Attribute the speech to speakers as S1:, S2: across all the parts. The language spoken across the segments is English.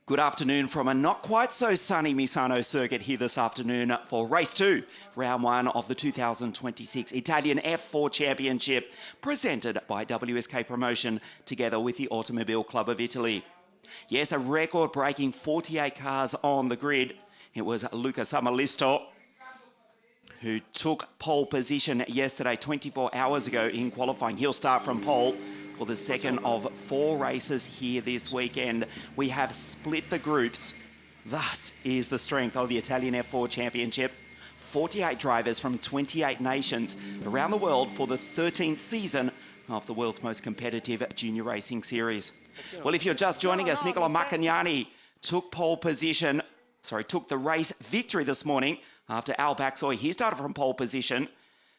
S1: Good afternoon from a not quite so sunny Misano circuit here this afternoon for race 2, round 1 of the 2026 Italian F.4 Championship, presented by WSK Promotion together with the Automobile Club of Italy. Yes, a record-breaking 48 cars on the grid. It was Luca Samalisto who took pole position yesterday, 24 hours ago in qualifying. He'll start from pole for the second of 4 races here this weekend. We have split the groups. Thus is the strength of the Italian F4 Championship. 48 drivers from 28 nations around the world for the 13th season of the world's most competitive junior racing series. Well, if you're just joining us, Nicola Maccagnani took the race victory this morning after Al Baxoy. He started from pole position,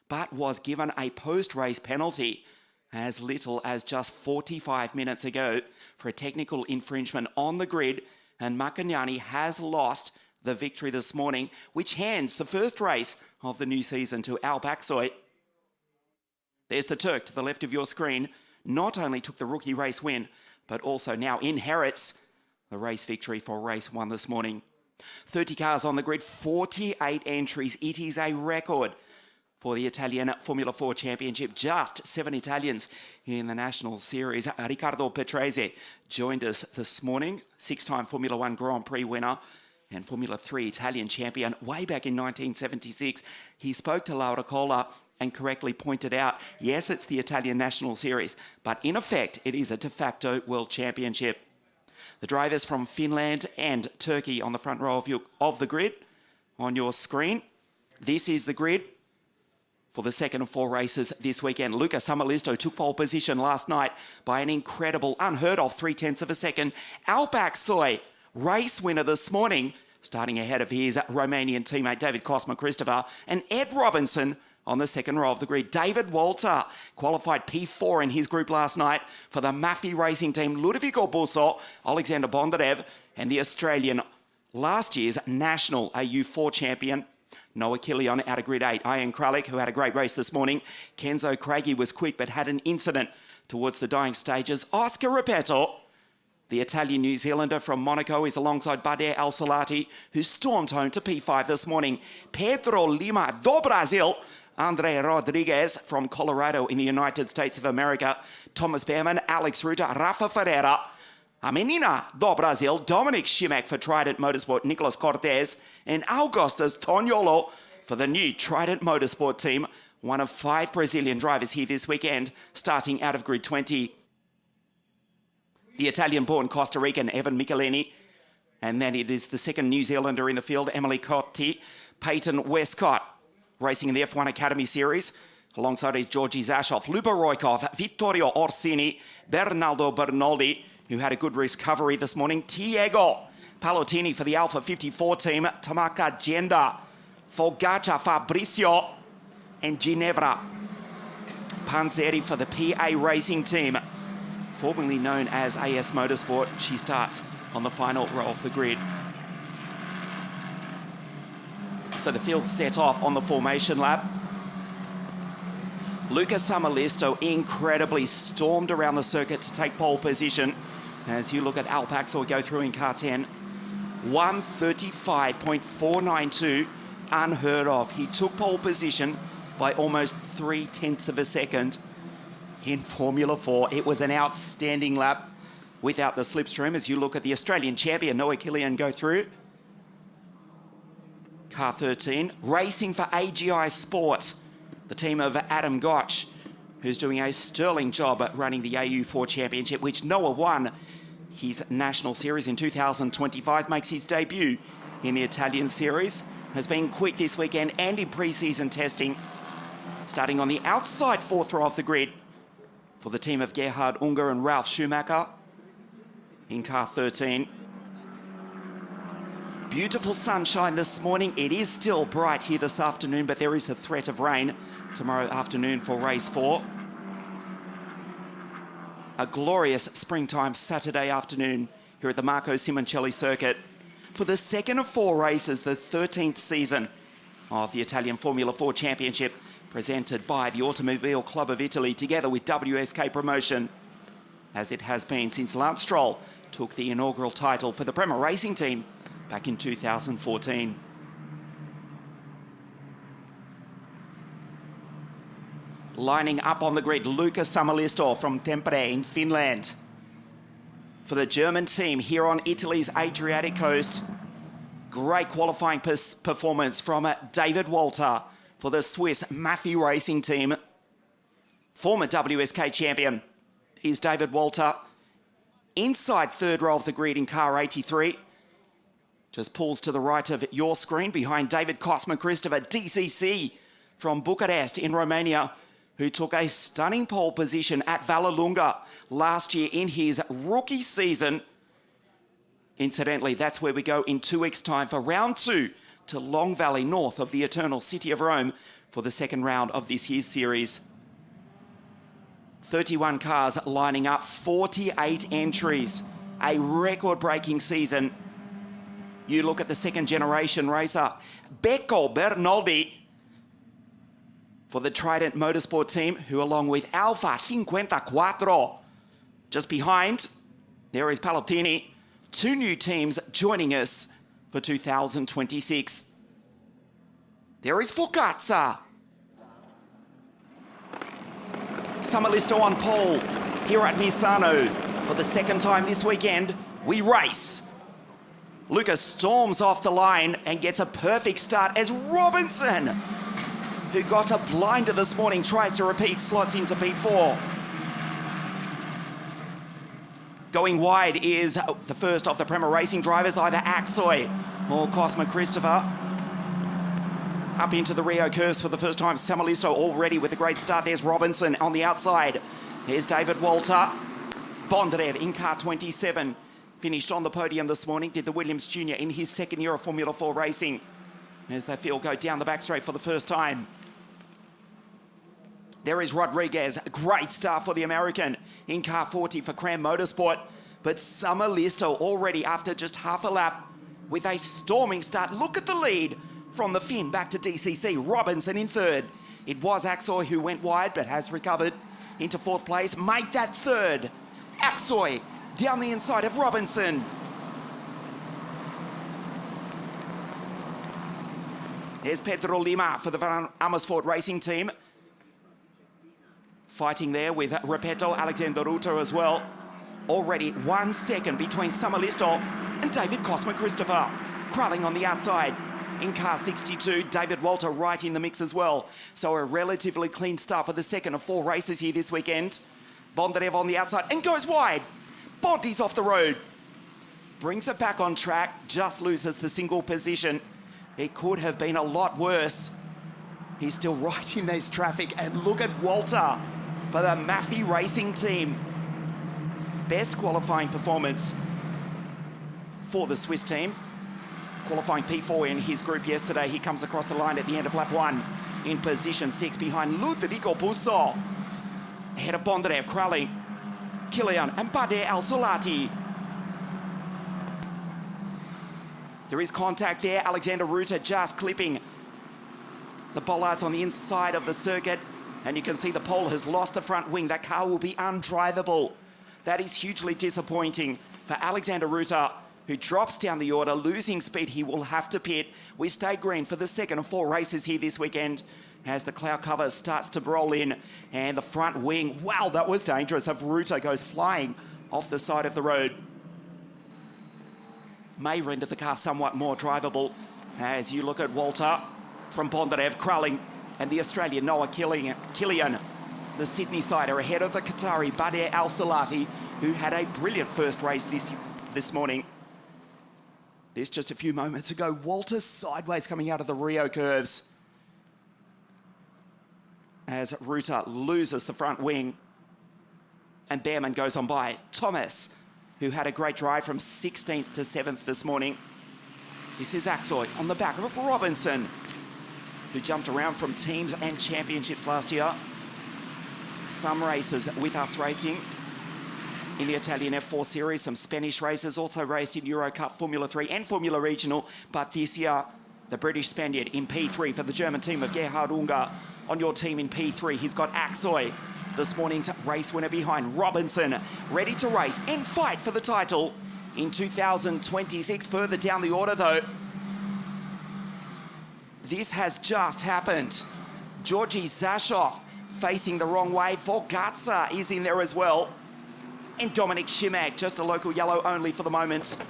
S1: but was given a post-race penalty as little as just 45 minutes ago for a technical infringement on the grid, and Maccagnani has lost the victory this morning, which hands the first race of the new season to Al Baxoy. There's the Turk to the left of your screen. Not only took the rookie race win, but also now inherits the race victory for race 1 this morning. 30 cars on the grid, 48 entries. It is a record for the Italian Formula 4 Championship. Just 7 Italians in the national series. Riccardo Petrese joined us this morning, 6-time Formula 1 Grand Prix winner and Formula 3 Italian champion way back in 1976. He spoke to Laura Cola and correctly pointed out, yes, it's the Italian National Series, but in effect, it is a de facto World Championship. The drivers from Finland and Turkey on the front row of the grid on your screen. This is the grid for the second of 4 races this weekend. Luca Samalisto took pole position last night by an incredible, unheard of 0.3 of a second. Al Baxoy, race winner this morning, starting ahead of his Romanian teammate David Cosma Christopher, and Ed Robinson on the second row of the grid. David Walter qualified P4 in his group last night for the Maffi racing team. Ludovico Busso, Alexander Bondarev, and the Australian last year's national AU4 champion Noah Kilian out of grid 8. Ian Kralik, who had a great race this morning. Kenzo Craigie was quick but had an incident towards the dying stages. Oscar Repetto, the Italian-New Zealander from Monaco, is alongside Bader Al-Salati, who stormed home to P5 this morning. Pedro Lima do Brasil, Andre Rodriguez from Colorado in the United States of America, Thomas Behrman, Alex Ruta, Rafa Ferreira, a menina do Brasil, Dominic Schimek for Trident Motorsport, Nicolas Cortez, and Augustus Toniolo for the new Trident Motorsport team, one of 5 Brazilian drivers here this weekend, starting out of grid 20. The Italian-born Costa Rican Evan Michelini, and then it is the second New Zealander in the field, Emily Cotti, Peyton Westcott, racing in the F1 Academy Series, alongside his Georgi Zashoff, Lubo Roykov, Vittorio Orsini, Bernardo Bernoldi, who had a good recovery this morning, Diego Pallottini for the Alpha 54 team, Tamaka Genda, Fogaccia Fabrizio, and Ginevra Panzeri for the PA Racing team, formerly known as AS Motorsport. She starts on the final row of the grid. So the field set off on the formation lap. Luca Samalisto incredibly stormed around the circuit to take pole position. As you look at Al Baxoy go through in car 10, 1:35.492, unheard of. He took pole position by almost 0.3 of a second in Formula 4. It was an outstanding lap without the slipstream. As you look at the Australian champion Noah Kilian go through car 13, racing for AGI Sport, the team of Adam Gotch, who's doing a sterling job at running the AU4 Championship, which Noah won his national series in 2025, makes his debut in the Italian series, has been quick this weekend and in pre-season testing, starting on the outside 4th row of the grid for the team of Gerhard Unger and Ralf Schumacher in car 13. Beautiful sunshine this morning. It is still bright here this afternoon, but there is a threat of rain tomorrow afternoon for race 4. A glorious springtime Saturday afternoon here at the Marco Simoncelli circuit for the second of 4 races, the 13th season of the Italian Formula 4 Championship, presented by the Automobile Club of Italy together with WSK Promotion, as it has been since Lance Stroll took the inaugural title for the Prema Racing team back in 2014. Lining up on the grid, Luca Samalisto from Tampere in Finland. For the German team here on Italy's Adriatic coast, great qualifying performance from David Walter for the Swiss Maffi Racing team. Former WSK champion is David Walter. Inside third row of the grid in car 83. Just pulls to the right of your screen behind David Cosma-Christopher, DCC from Bucharest in Romania, who took a stunning pole position at Vallelunga last year in his rookie season. Incidentally, that's where we go in 2 weeks' time for round 2 to Long Valley, north of the eternal city of Rome, for the second round of this year's series. 31 cars lining up, 48 entries, a record-breaking season. You look at the second generation racer, Becco Bernoldi, for the Trident Motorsport team, who along with Alfa 54, just behind, there is Palottini. 2 new teams joining us for 2026. There is Focazza. Samalisto on pole here at Misano. For the second time this weekend, we race. Lucas storms off the line and gets a perfect start as Robinson, who got a blinder this morning, tries to repeat, slots into P4. Going wide is the first of the Prema Racing drivers, either Aksoy or Cosma-Christopher. Up into the Rio curves for the first time. Samalisto already with a great start. There's Robinson on the outside. There's David Walter. Bondarev in car 27. Finished on the podium this morning. Did the Williams Jr. in his second year of Formula 4 racing. As they feel go down the back straight for the first time. There is Rodriguez, a great start for the American in car 40 for Cram Motorsport. But Samalisto already after just half a lap with a storming start. Look at the lead from the Finn back to DCC. Robinson in third. It was Aksoy who went wide but has recovered into fourth place. Make that third. Aksoy down the inside of Robinson. There's Pedro Lima for the Van Amersfoort Racing team. Fighting there with Repetto, Alexander Ruta as well. Already 1 second between Samalisto and David Cosma-Christopher. Crawling on the outside in car 62. David Walter right in the mix as well. So a relatively clean start for the second of 4 races here this weekend. Bondarev on the outside and goes wide. Bondi's off the road. Brings it back on track. Just loses the single position. It could have been a lot worse. He's still right in this traffic. And look at Walter for the Maffi Racing team. Best qualifying performance for the Swiss team. Qualifying P4 in his group yesterday. He comes across the line at the end of lap 1 in position 6 behind Ludovico Busso. Ahead of Bondarev, Crowley, Kilian and Bade Al-Solati. There is contact there. Alexander Ruta just clipping the bollards on the inside of the circuit. And you can see the pole has lost the front wing. That car will be undrivable. That is hugely disappointing for Alexander Ruta, who drops down the order, losing speed. He will have to pit. We stay green for the second of 4 races here this weekend as the cloud cover starts to roll in. And the front wing, wow, that was dangerous, of Ruta goes flying off the side of the road. May render the car somewhat more drivable as you look at Walter from Bondarev, Kralling, and the Australian Noah Kilian. The Sydney sider ahead of the Qatari Bade Al-Salati, who had a brilliant first race this morning. This just a few moments ago. Walter sideways coming out of the Rio curves as Ruta loses the front wing. And Behrman goes on by. Thomas, who had a great drive from 16th to 7th this morning. This is Aksoy on the back of Robinson, who jumped around from teams and championships last year. Some races with us racing in the Italian F4 series, some Spanish races, also raced in Euro Cup, Formula 3 and Formula Regional. But this year, the British Spaniard in P3 for the German team of Gerhard Unger. On your team in P3, he's got Aksoy this morning's race winner behind Robinson, ready to race and fight for the title in 2026. Further down the order though, this has just happened. Georgi Zashov facing the wrong way. Forgatza is in there as well. And Dominic Shimak, just a local yellow only for the moment.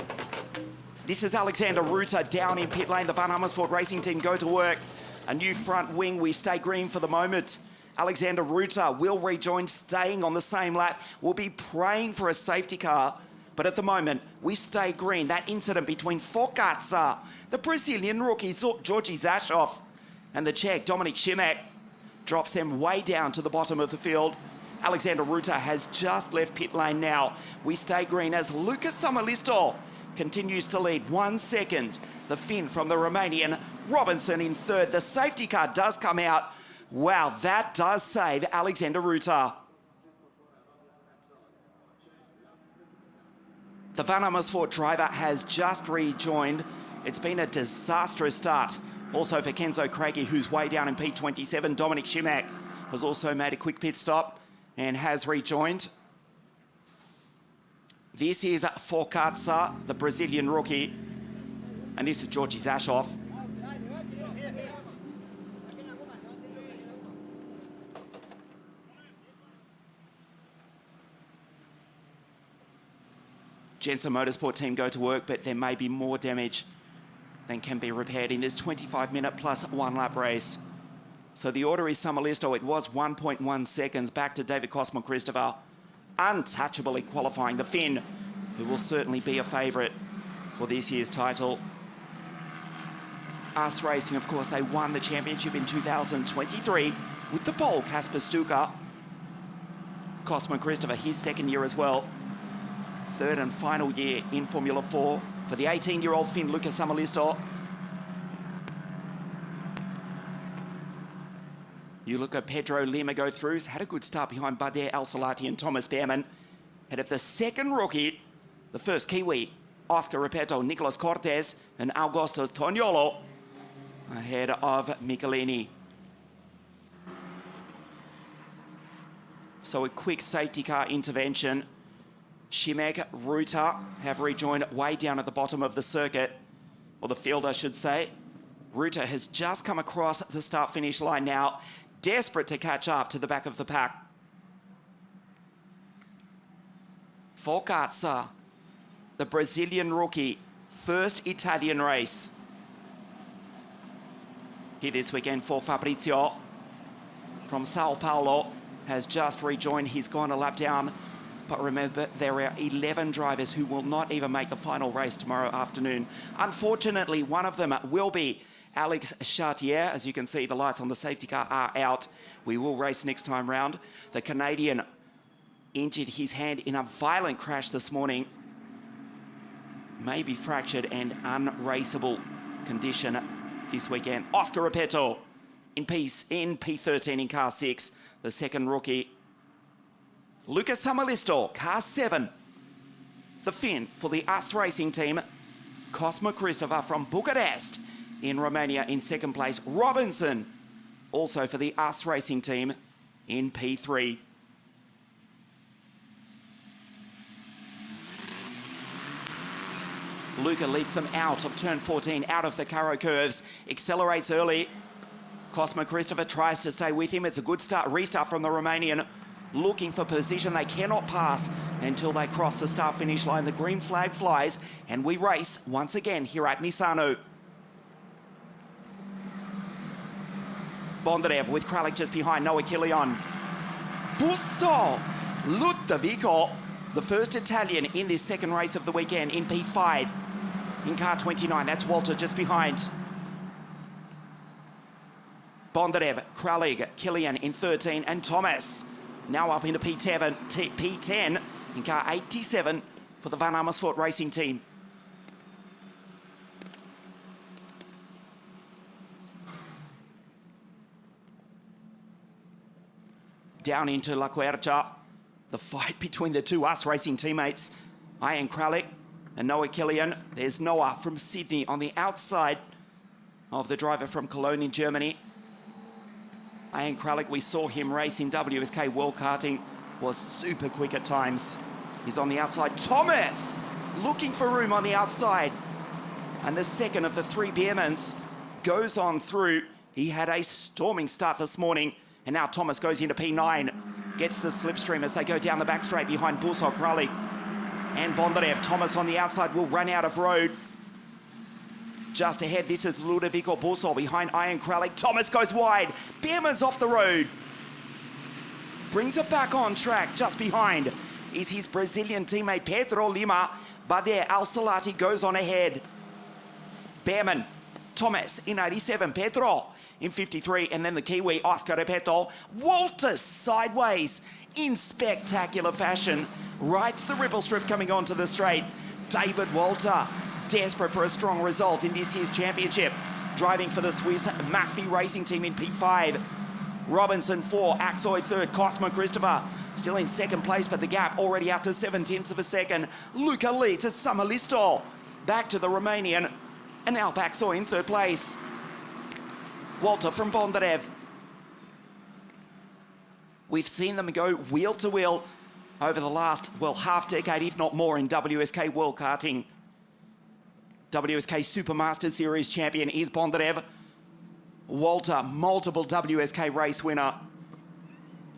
S1: This is Alexander Ruta down in pit lane. The Van Amersfoort racing team go to work. A new front wing. We stay green for the moment. Alexander Ruta will rejoin, staying on the same lap. We'll be praying for a safety car. But at the moment, we stay green. That incident between Forgatza, the Brazilian rookie Georgi Zashov, and the Czech Dominic Shimak drops them way down to the bottom of the field. Alexander Ruta has just left pit lane now. We stay green as Lucas Samalisto continues to lead 1 second. The Finn from the Romanian, Robinson in third. The safety car does come out. Wow, that does save Alexander Ruta. The Van Amersfoort driver has just rejoined. It's been a disastrous start. Also for Kenzo Craigie, who's way down in P27. Dominic Shimak has also made a quick pit stop and has rejoined. This is Forgatza, the Brazilian rookie. And this is Georgi Zashov. Jensen Motorsport team go to work, but there may be more damage than can be repaired in this 25-minute plus 1 lap race. So the order is Samalisto. It was 1.1 seconds back to David Cosmo-Christopher, untouchably qualifying the Finn, who will certainly be a favourite for this year's title. Us Racing, of course, they won the championship in 2023 with the pole, Kasper Stuka. Cosmo-Christopher, his second year as well. Third and final year in Formula 4 for the 18-year-old Finn, Lucas Samalisto. You look at Pedro Lima go through. He's had a good start behind Bader Al-Salati and Thomas Behrman. Ahead of the second rookie, the first Kiwi, Oscar Repetto, Nicolas Cortez, and Augusto Toniolo, ahead of Michelini. So a quick safety car intervention. Shimak, Ruta have rejoined way down at the bottom of the circuit, or the field, I should say. Ruta has just come across the start-finish line now, desperate to catch up to the back of the pack. Forgatza, the Brazilian rookie, first Italian race here this weekend for Fabrizio from Sao Paulo, has just rejoined. He's gone a lap down. But remember, there are 11 drivers who will not even make the final race tomorrow afternoon. Unfortunately, one of them will be Alex Chartier. As you can see, the lights on the safety car are out. We will race next time round. The Canadian injured his hand in a violent crash this morning. May be fractured and unraceable condition this weekend. Oscar Repetto in P13 in car 6, the second rookie. Lucas Samalisto, car 7. The Finn for the US Racing team. Cosmo-Christopher from Bucharest in Romania in second place. Robinson, also for the US Racing team in P3. Luca leads them out of turn 14, out of the Caro curves. Accelerates early. Cosmo-Christopher tries to stay with him. It's a good start, restart from the Romanian. Looking for position. They cannot pass until they cross the start-finish line. The green flag flies and we race once again here at Misano. Bondarev with Kralik just behind. Noah Kilian. Busso Ludovico, the first Italian in this second race of the weekend in P5. In car 29, that's Walter just behind. Bondarev, Kralik, Kilian in 13, and Thomas now up into P10 in car 87 for the Van Amersfoort racing team. Down into La Quercia, the fight between the two US Racing teammates, Ian Kralik and Noah Kilian. There's Noah from Sydney on the outside of the driver from Cologne in Germany. Ian Kralik, we saw him race in WSK World Karting, was super quick at times. He's on the outside. Thomas looking for room on the outside. And the second of the three Beermans goes on through. He had a storming start this morning. And now Thomas goes into P9. Gets the slipstream as they go down the back straight behind Bulso, Kralik and Bondarev. Thomas on the outside will run out of road. Just ahead, this is Ludovico Bulso behind Ian Kralik. Thomas goes wide. Beerman's off the road. Brings it back on track. Just behind is his Brazilian teammate Pedro Lima. But there, Al Salati goes on ahead. Beerman, Thomas in 87, Pedro in 53, and then the Kiwi, Oscar Repeto. Walter sideways in spectacular fashion. Rights the ripple strip coming onto the straight. David Walter, desperate for a strong result in this year's championship. Driving for the Swiss Maffei Racing Team in P5. Robinson 4, Axoy 3rd, Cosmo Christopher still in second place, but the gap already up to 0.7 of a second. Luca Lee to Samalisto. Back to the Romanian, and Alp Axoy in 3rd place. Walter from Bondarev. We've seen them go wheel to wheel over the last, well, half decade, if not more, in WSK World Karting. WSK Supermaster Series champion is Bondarev. Walter, multiple WSK race winner.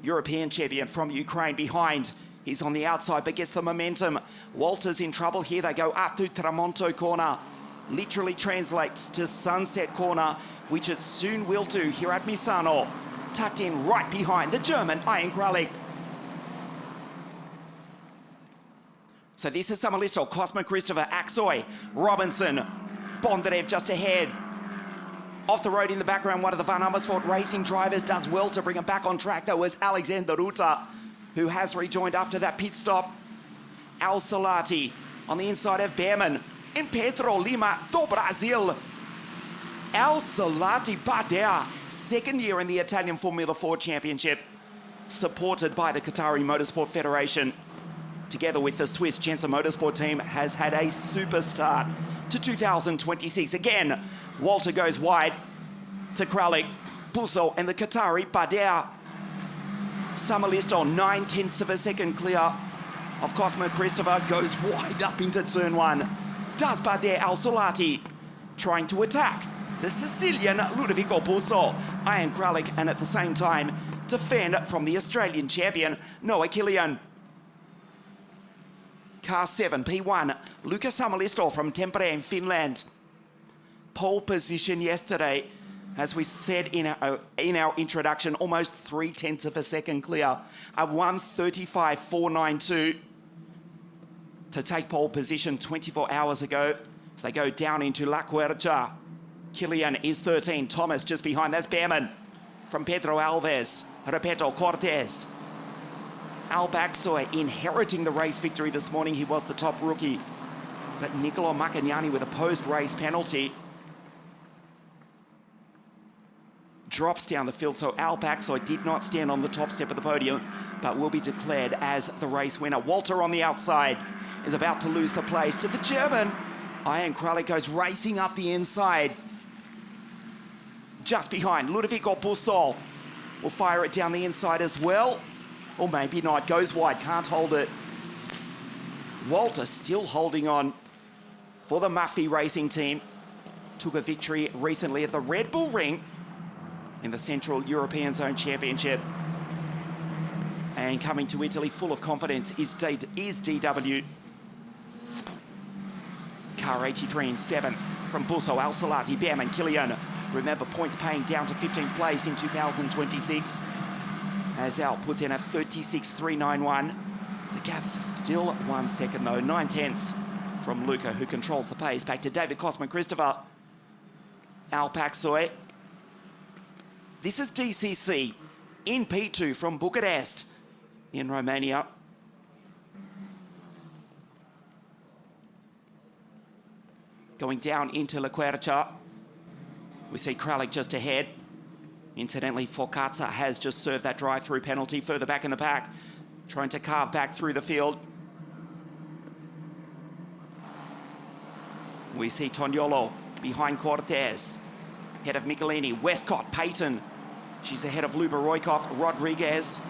S1: European champion from Ukraine behind. He's on the outside but gets the momentum. Walter's in trouble here. They go up to Tramonto corner. Literally translates to Sunset corner, which it soon will do here at Misano. Tucked in right behind the German Ian Kralik. So this is Samalisto, Cosmo Christopher, Axoy, Robinson, Bondarev just ahead. Off the road in the background, one of the Van Amersfoort racing drivers does well to bring him back on track. That was Alexander Ruta, who has rejoined after that pit stop. Al Salati on the inside of Beerman. And Pedro Lima do Brasil. Al Salati Badea, second year in the Italian Formula 4 Championship, supported by the Qatari Motorsport Federation. Together with the Swiss Jensen Motorsport team, has had a super start to 2026. Again, Walter goes wide to Kralik, Bulso and the Qatari Badea. Samalisto, 0.9 of a second clear of Cosmo Christopher, goes wide up into turn 1. Does Badea Al Salati, trying to attack the Sicilian Ludovico Bulso, Ian Kralik, and at the same time defend from the Australian champion Noah Killian. Car 7, P1, Luca Samalisto from Tampere in Finland. Pole position yesterday, as we said in our introduction, almost 0.3 of a second clear, a 1:35.492 to take pole position 24 hours ago. So they go down into La Quercia. Killian is 13, Thomas just behind, that's Beerman from Pedro Alves, Repeto Cortez. Alp Axoy inheriting the race victory this morning. He was the top rookie. But Nicolo Maccagnani with a post-race penalty drops down the field. So Alp Axoy did not stand on the top step of the podium, but will be declared as the race winner. Walter on the outside is about to lose the place to the German. Ian Kralik goes racing up the inside. Just behind, Ludovico Bulso will fire it down the inside as well. Or maybe not, goes wide, can't hold it. Walter still holding on for the Maffei Racing Team. Took a victory recently at the Red Bull Ring in the Central European Zone Championship. And coming to Italy full of confidence is DW. Car 83 in 7th from Bulso, Al Salati, Beerman, Killian. Remember, points paying down to 15th place in 2026. As Al puts in a 36.391. The gap's still 1 second though, 0.9 from Luca, who controls the pace. Back to David Cosmo Christopher. Alp Axoy. This is DCC in P2 from Bucharest in Romania. Going down into La Quercia. We see Kralik just ahead. Incidentally, Forcazza has just served that drive-through penalty further back in the pack, trying to carve back through the field. We see Toniolo behind Cortez, head of Michelini, Westcott, Payton, She's ahead of Luba Roykov, Rodriguez.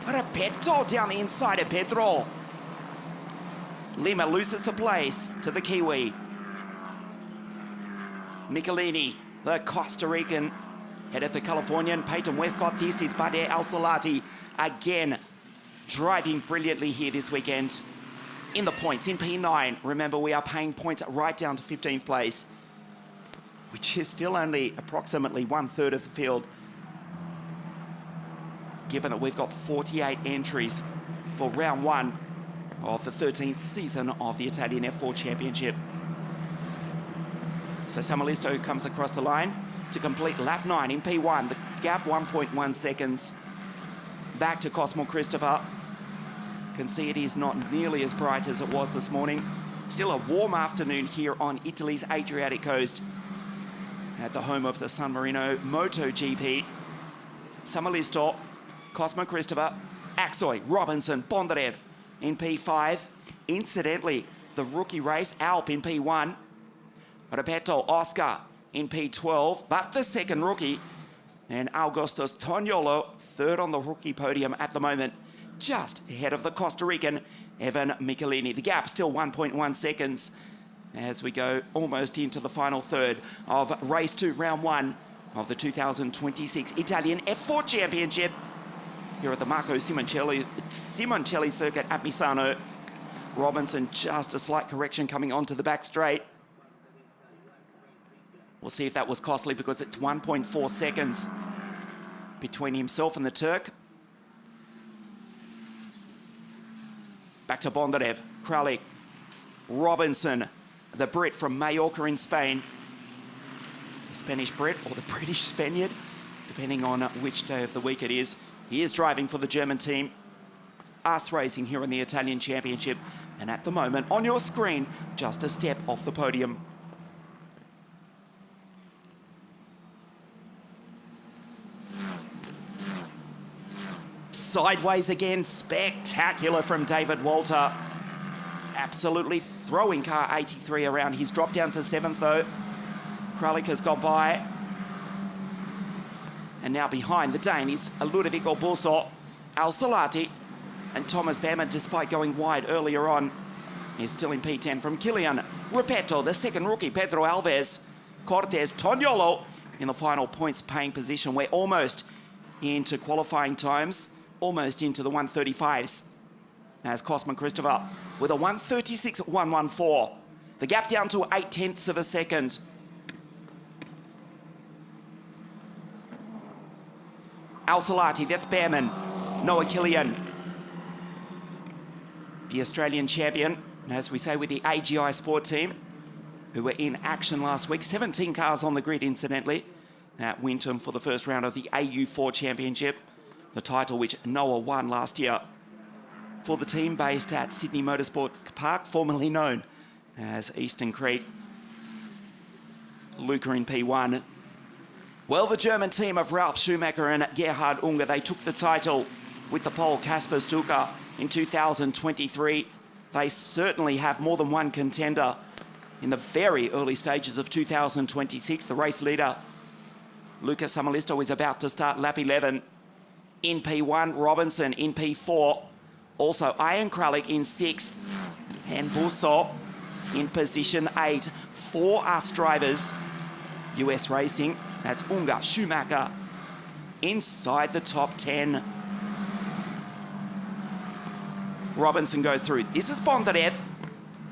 S1: Repetto down the inside of Pedro. Lima loses the place to the Kiwi. Michelini, the Costa Rican, head of the Californian. Peyton Westcott. This is Badr Al-Salati again, driving brilliantly here this weekend. In the points, in P9. Remember, we are paying points right down to 15th place, which is still only approximately 1/3 of the field, given that we've got 48 entries for round 1 of the 13th season of the Italian F4 Championship. So Samalisto comes across the line to complete lap 9 in P1. The gap 1.1 seconds. Back to Cosmo Christopher. Can see it is not nearly as bright as it was this morning. Still a warm afternoon here on Italy's Adriatic coast at the home of the San Marino MotoGP. Samalisto, Cosmo Christopher, Aksoy, Robinson, Bondarev in P5. Incidentally, the rookie race, Alp in P1. Repetto, Oscar in P12, but the second rookie. And Augustus Toniolo, third on the rookie podium at the moment, just ahead of the Costa Rican, Evan Michelini. The gap still 1.1 seconds as we go almost into the final third of race 2, round 1 of the 2026 Italian F4 Championship here at the Marco Simoncelli circuit at Misano. Robinson, just a slight correction coming onto the back straight. We'll see if that was costly because it's 1.4 seconds between himself and the Turk. Back to Bondarev, Kralik, Robinson, the Brit from Mallorca in Spain. The Spanish Brit or the British Spaniard, depending on which day of the week it is. He is driving for the German team. Us racing here in the Italian Championship. And at the moment, on your screen, just a step off the podium. Sideways again, spectacular from David Walter. Absolutely throwing car 83 around. He's dropped down to 7th though. Kralik has gone by. And now behind the Dane is Ludovico Busso, Al-Salati, and Thomas Behrman, despite going wide earlier on, is still in P10 from Kilian. Repetto, the second rookie, Pedro Alves, Cortez, Toniolo in the final points paying position. We're almost into qualifying times. Almost into the 135s. As Cosmo Christopher with a 136.114. The gap down to 0.8 of a second. Al-Salati, that's Behrman. Noah Kilian, the Australian champion, as we say, with the AGI Sport team, who were in action last week. 17 cars on the grid, incidentally, at Winton for the first round of the AU4 Championship. The title which Noah won last year for the team based at Sydney Motorsport Park, formerly known as Eastern Creek. Luca in P1. Well, the German team of Ralf Schumacher and Gerhard Unger, they took the title with the Pole Kasper Stuka in 2023. They certainly have more than one contender in the very early stages of 2026. The race leader, Luca Samalisto, is about to start lap 11. In P1, Robinson in P4. Also, Ian Kralik in 6th. And Busso in position 8. 4 us drivers. US Racing. That's Unger, Schumacher. Inside the top 10. Robinson goes through. This is Bondarev.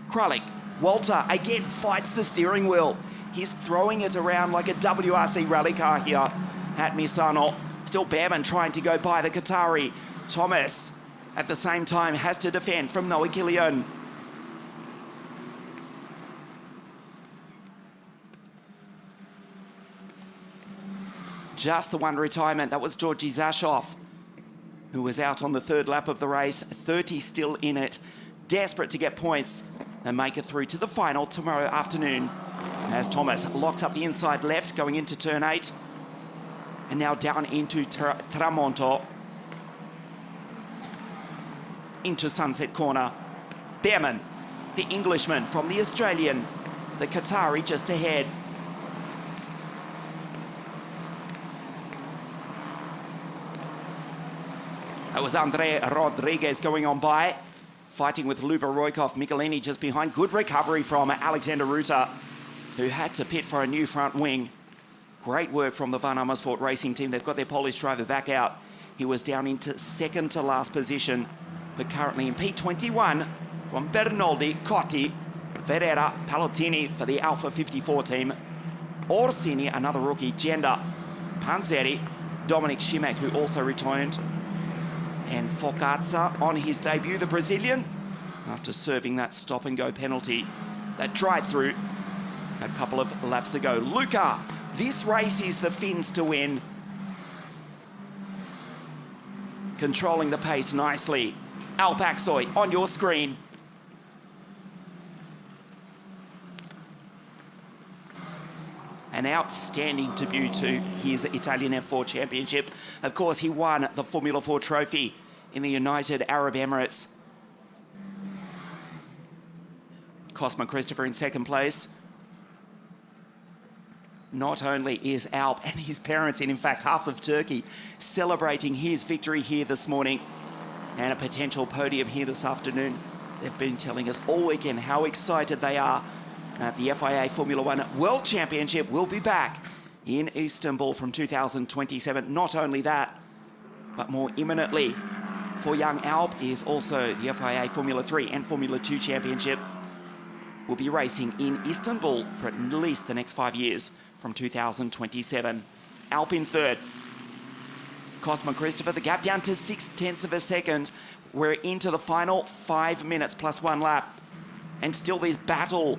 S1: Kralik. Walter again fights the steering wheel. He's throwing it around like a WRC rally car here at Misano. Still Behrman trying to go by the Qatari. Thomas, at the same time, has to defend from Noah Kilian. Just the one retirement. That was Georgi Zashov, who was out on the 3rd lap of the race. 30 still in it. Desperate to get points and make it through to the final tomorrow afternoon. As Thomas locks up the inside left going into turn 8. And now down into Tramonto. Into Sunset Corner. Behrman, the Englishman from the Australian. The Qatari just ahead. It was Andre Rodriguez going on by, fighting with Luba Roykov. Michelini just behind. Good recovery from Alexander Ruta, who had to pit for a new front wing. Great work from the Van Amersfoort racing team. They've got their Polish driver back out. He was down into second to last position, but currently in P21 from Bernoldi, Cotti, Ferreira, Palottini for the Alpha 54 team. Orsini, another rookie, Genda, Panzeri, Dominic Šimek, who also returned, and Focazza on his debut, the Brazilian, after serving that stop-and-go penalty, that drive-through a couple of laps ago. Luca, this race is the Finns to win. Controlling the pace nicely. Alpaxoi on your screen. An outstanding debut to his Italian F4 Championship. Of course, he won the Formula 4 trophy in the United Arab Emirates. Cosma Christopher in second place. Not only is Alp and his parents, and in fact half of Turkey, celebrating his victory here this morning and a potential podium here this afternoon. They've been telling us all weekend how excited they are. The FIA Formula 1 World Championship will be back in Istanbul from 2027. Not only that, but more imminently for young Alp is also the FIA Formula 3 and Formula 2 Championship. Will be racing in Istanbul for at least the next 5 years from 2027. Alp in third. Cosma Christopher, the gap down to 0.6 of a second. We're into the final 5 minutes plus 1 lap. And still this battle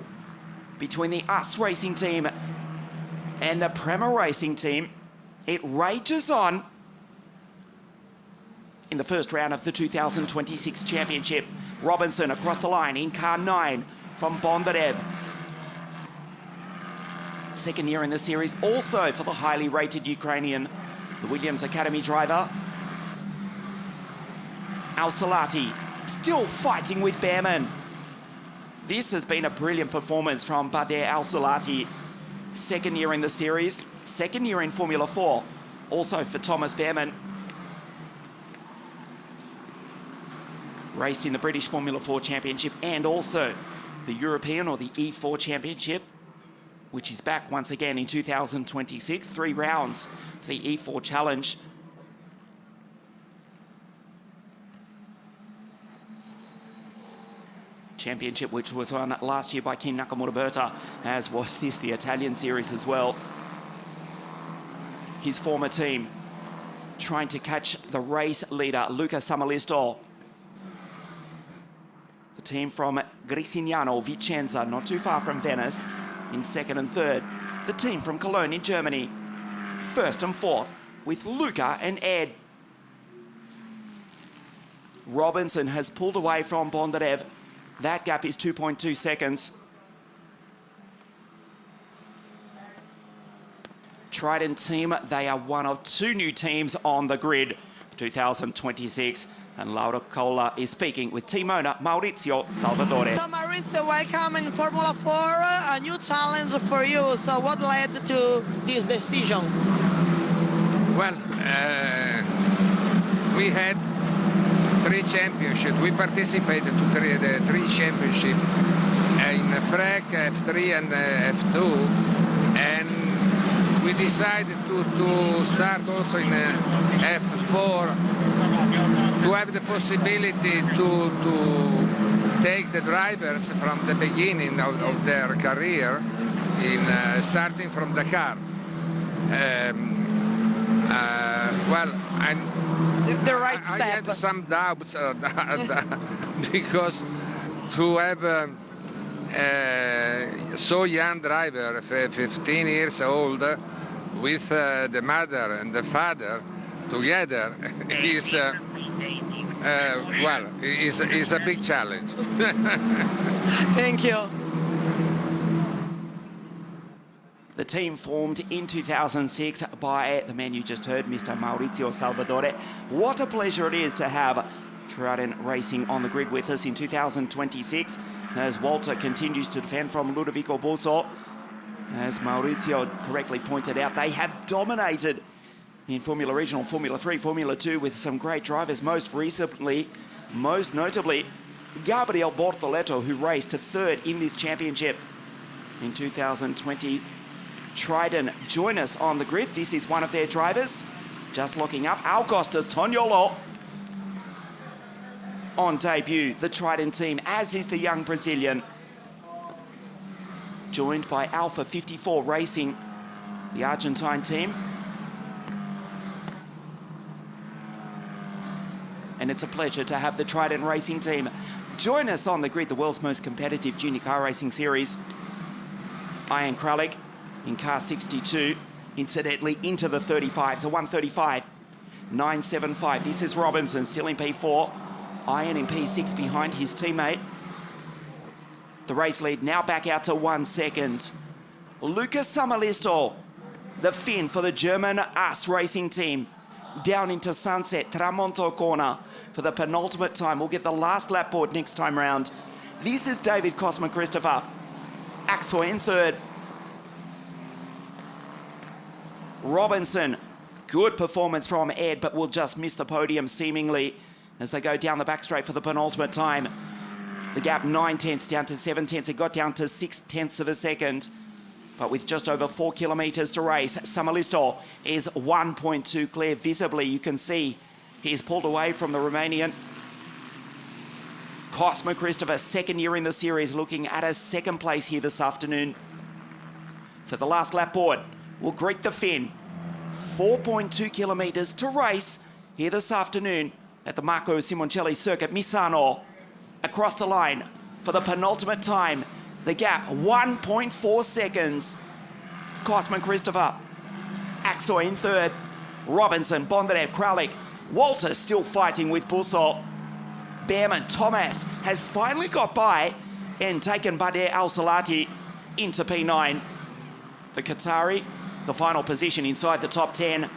S1: between the US racing team and the Prema racing team. It rages on in the first round of the 2026 championship. Robinson across the line in car 9 from Bondarev. Second year in the series, also for the highly rated Ukrainian, the Williams Academy driver. Al-Salati still fighting with Behrman. This has been a brilliant performance from Bader Al-Salati. Second year in the series, second year in Formula 4, also for Thomas Behrman. Raced in the British Formula 4 Championship and also the European or the E4 Championship, which is back once again in 2026. 3 rounds for the E4 Challenge. Championship, which was won last year by Ken Nakamura Berta, as was this, the Italian series as well. His former team trying to catch the race leader, Luca Samalisto. The team from Grisignano, Vicenza, not too far from Venice, in second and third. The team from Cologne in Germany, first and fourth, with Luca and Ed. Robinson has pulled away from Bondarev. That gap is 2.2 seconds. Trident team, they are one of 2 new teams on the grid for 2026. And Laura Colla is speaking with team owner Maurizio Salvatore.
S2: So Maurizio, welcome in Formula 4, a new challenge for you. So what led to this decision?
S3: Well, we had 3 championships. We participated to the 3 championships in FREC, F3 and F2, and we decided to start also in F4 to have the possibility to take the drivers from the beginning of their career in starting from Dakar. Well,
S2: the right step.
S3: I had some doubts because to have so young driver, 15 years old, with the mother and the father together is well, is a big challenge.
S2: Thank you.
S1: The team formed in 2006 by the man you just heard, Mr. Maurizio Salvatore. What a pleasure it is to have Trident Racing on the grid with us in 2026 as Walter continues to defend from Ludovico Busso. As Maurizio correctly pointed out, they have dominated in Formula Regional, Formula 3, Formula 2 with some great drivers, most notably, Gabriel Bortoleto, who raced to third in this championship in 2020. Trident join us on the grid. This is one of their drivers. Just looking up, Augustus Toniolo on debut, the Trident team, as is the young Brazilian. Joined by Alpha 54 Racing, the Argentine team. And it's a pleasure to have the Trident Racing team join us on the grid, the world's most competitive junior car racing series. Ian Kralik in car 62, incidentally into the 35, so 135, 975. This is Robinson still in P4, Ian in P6 behind his teammate. The race lead now back out to 1 second. Lucas Samalisto, the Finn for the German US Racing team, down into Sunset, Tramonto corner for the penultimate time. We'll get the last lap board next time round. This is David Cosma Christopher. Axel in third. Robinson, good performance from Ed, but will just miss the podium seemingly as they go down the back straight for the penultimate time. The gap 9/10 down to 7/10. It got down to 6/10 of a second. But with just over 4 kilometres to race, Samalisto is 1.2 clear. Visibly, you can see he's pulled away from the Romanian. Cosma Christopher, second year in the series, looking at a second place here this afternoon. So the last lap board will greet the Finn. 4.2 kilometres to race here this afternoon at the Marco Simoncelli circuit, Misano. Across the line for the penultimate time. The gap, 1.4 seconds. Cosman Christopher, Axel in third. Robinson, Bondarev, Kralik. Walter still fighting with Busso. Behrman, Thomas has finally got by and taken Bader Al-Salati into P9. The Qatari, the final position inside the top 10.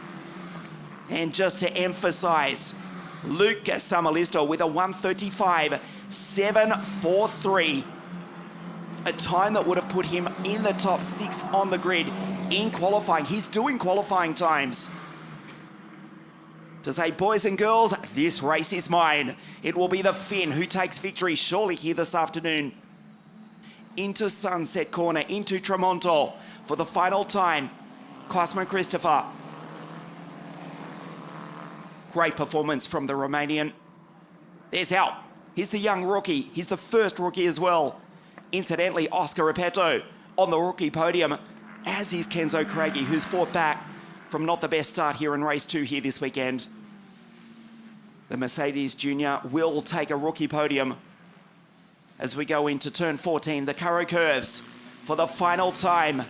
S1: And just to emphasize, Lucas Samalisto with a 1:35.743. A time that would have put him in the top 6 on the grid in qualifying. He's doing qualifying times to say, boys and girls, this race is mine. It will be the Finn who takes victory surely here this afternoon. Into Sunset Corner, into Tramonto for the final time. Cosman Christopher. Great performance from the Romanian. There's help. He's the young rookie. He's the first rookie as well. Incidentally, Oscar Repetto on the rookie podium, as is Kenzo Craigie, who's fought back from not the best start here in race 2 here this weekend. The Mercedes Junior will take a rookie podium as we go into turn 14, the Currow Curves, for the final time.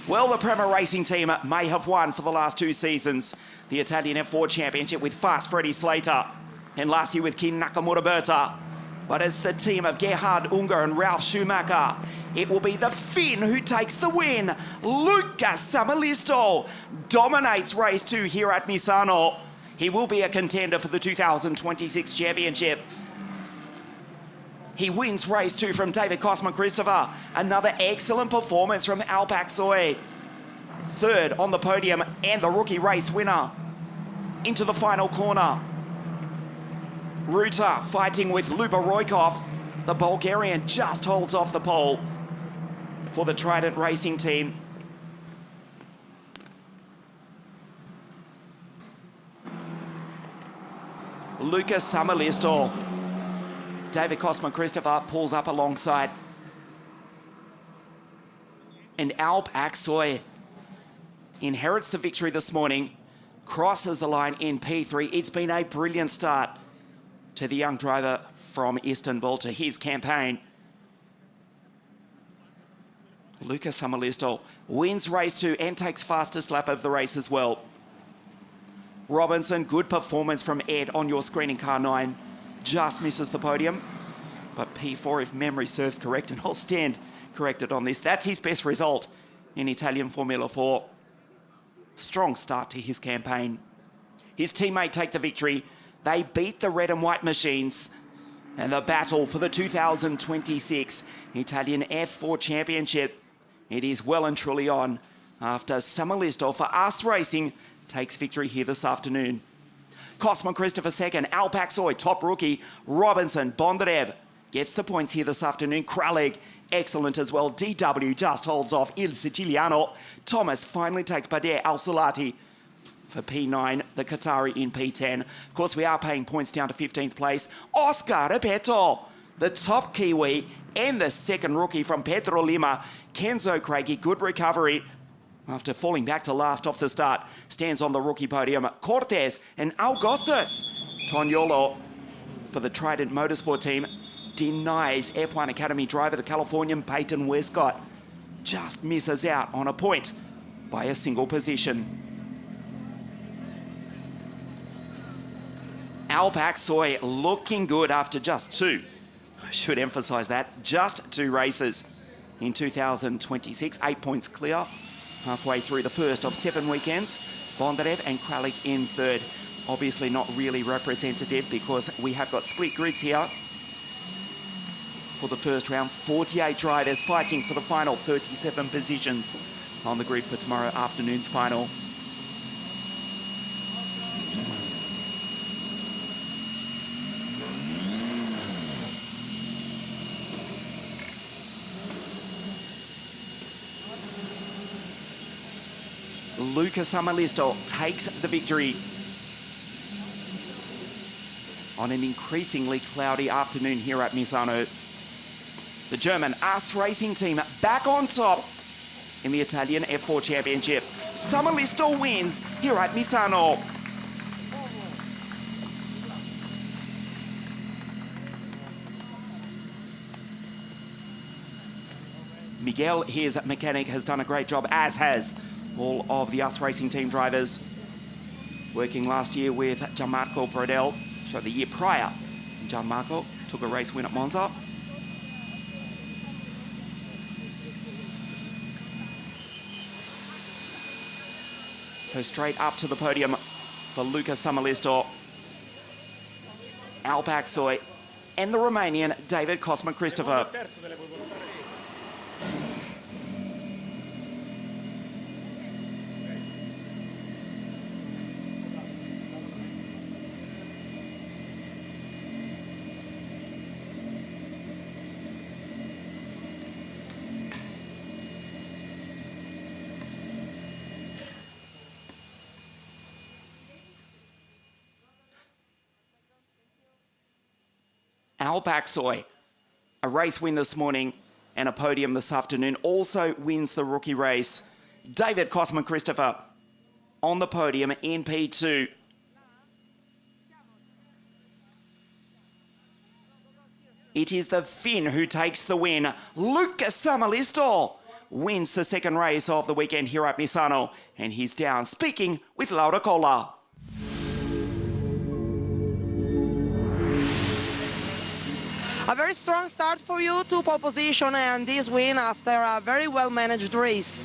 S1: Well, the Prema Racing team may have won for the last 2 seasons the Italian F4 Championship with Fast Freddie Slater, and last year with Kin Nakamura Berta. But as the team of Gerhard Unger and Ralf Schumacher, it will be the Finn who takes the win. Lucas Samalisto dominates race 2 here at Misano. He will be a contender for the 2026 championship. He wins race 2 from David Cosma Christopher. Another excellent performance from Alp Aksoy. Third on the podium and the rookie race winner. Into the final corner. Ruta fighting with Luba Roykov. The Bulgarian just holds off the pole for the Trident Racing team. Lucas Samalisto. David Cosma Christopher pulls up alongside. And Alp Aksoy inherits the victory this morning. Crosses the line in P3. It's been a brilliant start to the young driver from Istanbul, to his campaign. Lucas Samalisto wins race 2 and takes fastest lap of the race as well. Robinson, good performance from Ed on your screen in car 9. Just misses the podium. But P4, if memory serves correct, and I'll stand corrected on this, that's his best result in Italian Formula 4. Strong start to his campaign. His teammate take the victory. They beat the red and white machines, and the battle for the 2026 Italian F4 Championship, it is well and truly on after Samalisto for US Racing takes victory here this afternoon. Cosman Christopher second, Alpac Soy, top rookie. Robinson, Bondarev gets the points here this afternoon. Kralig, excellent as well. DW just holds off Il Siciliano. Thomas finally takes Bader Al-Salati for P9, the Qatari in P10. Of course, we are paying points down to 15th place. Oscar Repeto, the top Kiwi and the second rookie from Pedro Lima. Kenzo Craigie, good recovery after falling back to last off the start. Stands on the rookie podium. Cortez and Augustus. Toniolo for the Trident Motorsport team denies F1 Academy driver, the Californian Peyton Westcott. Just misses out on a point by a single position. Alpac Soy looking good after just two. I should emphasise that. Just two races in 2026. 8 points clear. Halfway through the first of 7 weekends. Bondarev and Kralik in third. Obviously not really representative because we have got split grids here. For the first round, 48 drivers fighting for the final 37 positions on the grid for tomorrow afternoon's final. Luca Samalisto takes the victory on an increasingly cloudy afternoon here at Misano. The German AS Racing team back on top in the Italian F4 Championship. Samalisto wins here at Misano. Miguel, his mechanic, has done a great job, as has all of the AS Racing team drivers. Working last year with Gianmarco Brodel, so the year prior, Gianmarco took a race win at Monza. So straight up to the podium for Luca Samalisto, Alpac Soy, and the Romanian David Cosman Christopher. Alpac Soy, a race win this morning and a podium this afternoon, also wins the rookie race. David Cosman Christopher on the podium in P2. It is the Finn who takes the win. Luca Samalisto wins the second race of the weekend here at Misano, and he's down speaking with Laura Colla.
S2: A very strong start for you, 2 pole position and this win after a very well-managed race.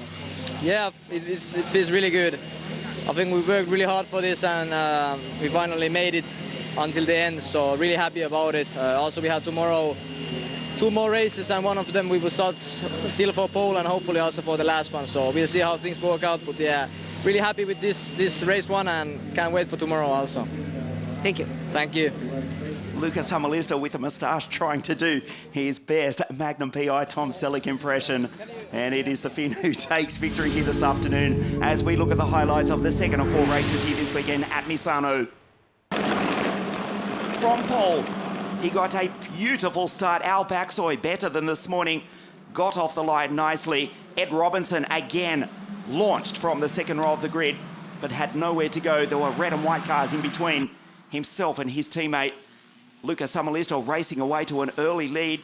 S4: Yeah, it feels really good. I think we worked really hard for this and we finally made it until the end, so really happy about it. Also, we have tomorrow 2 more races and one of them we will start still for pole and hopefully also for the last one, so we'll see how things work out, but yeah, really happy with this race one and can't wait for tomorrow also.
S2: Thank you.
S4: Thank you.
S1: Luca Samalisto with a moustache trying to do his best Magnum PI Tom Selleck impression. And it is the Finn who takes victory here this afternoon as we look at the highlights of the second of 4 races here this weekend at Misano. From pole, he got a beautiful start. Alpac Soy better than this morning. Got off the line nicely. Ed Robinson again launched from the second row of the grid, but had nowhere to go. There were red and white cars in between himself and his teammate. Luca Samalisto racing away to an early lead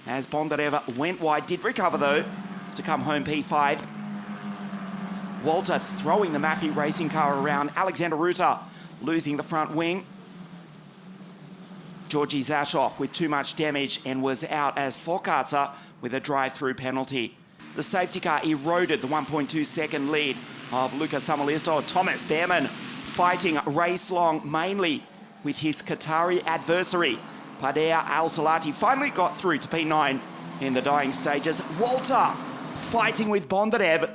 S1: as Bondarev went wide, did recover though to come home P5. Walter throwing the Maffei racing car around. Alexander Ruta losing the front wing. Georgi Zashoff with too much damage and was out as Fokatsa with a drive-through penalty. The safety car eroded the 1.2 second lead of Luca Samalisto. Thomas Behrman fighting race long mainly with his Qatari adversary. Bader Al-Salati finally got through to P9 in the dying stages. Walter fighting with Bondarev.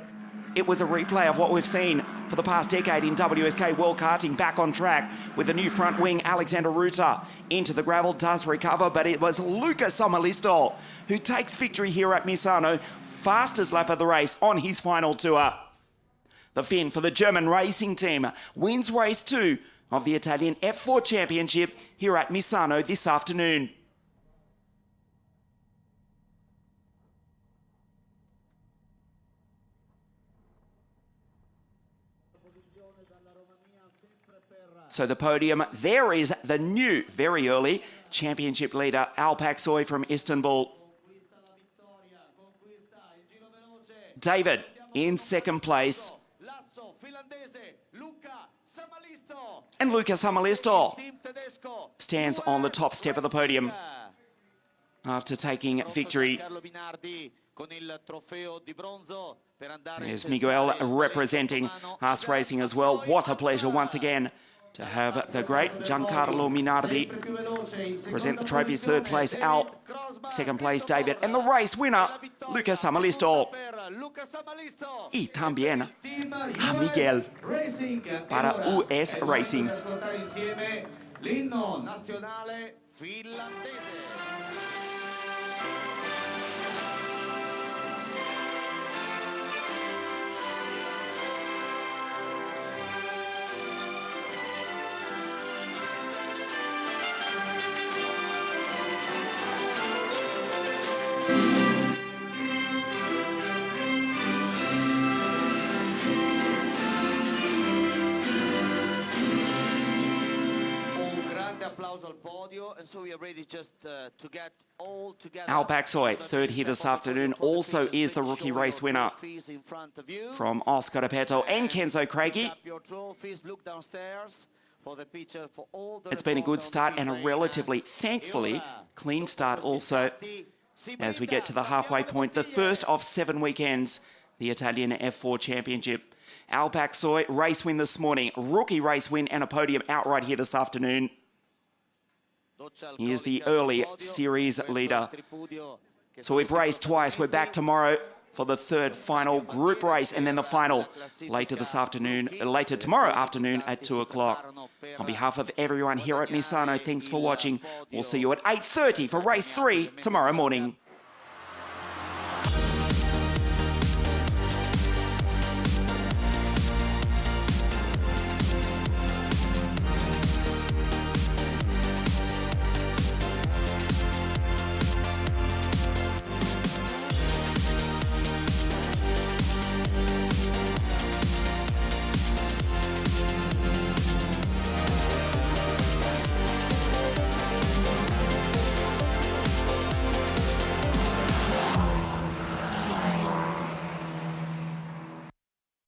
S1: It was a replay of what we've seen for the past decade in WSK World Karting, back on track with the new front wing. Alexander Ruta into the gravel, does recover, but it was Luca Somalisto who takes victory here at Misano, fastest lap of the race on his final tour. The Finn for the German racing team wins race 2 of the Italian F4 Championship here at Misano this afternoon. So the podium, there is the new, very early championship leader, Alpaksoi from Istanbul. David in second place. And Luca Somalisto stands on the top step of the podium after taking victory. There's Miguel representing Haas Racing as well. What a pleasure once again to have the great Giancarlo Minardi present the trophies. Third place, Al. Second place, David. And the race winner, Luca Somalisto. Y también a Miguel para US Racing. Alpaksoi, third here this afternoon, also is the rookie race winner from Oscar Repetto and Kenzo Craigie. It's been a good start and a relatively, thankfully, clean start also as we get to the halfway point. The first of 7 weekends, the Italian F4 Championship. Alpaksoi, race win this morning, rookie race win and a podium outright here this afternoon. He is the early series leader. So we've raced twice. We're back tomorrow for the third final group race and then the final later tomorrow afternoon at 2 o'clock. On behalf of everyone here at Misano, thanks for watching. We'll see you at 8:30 for race 3 tomorrow morning.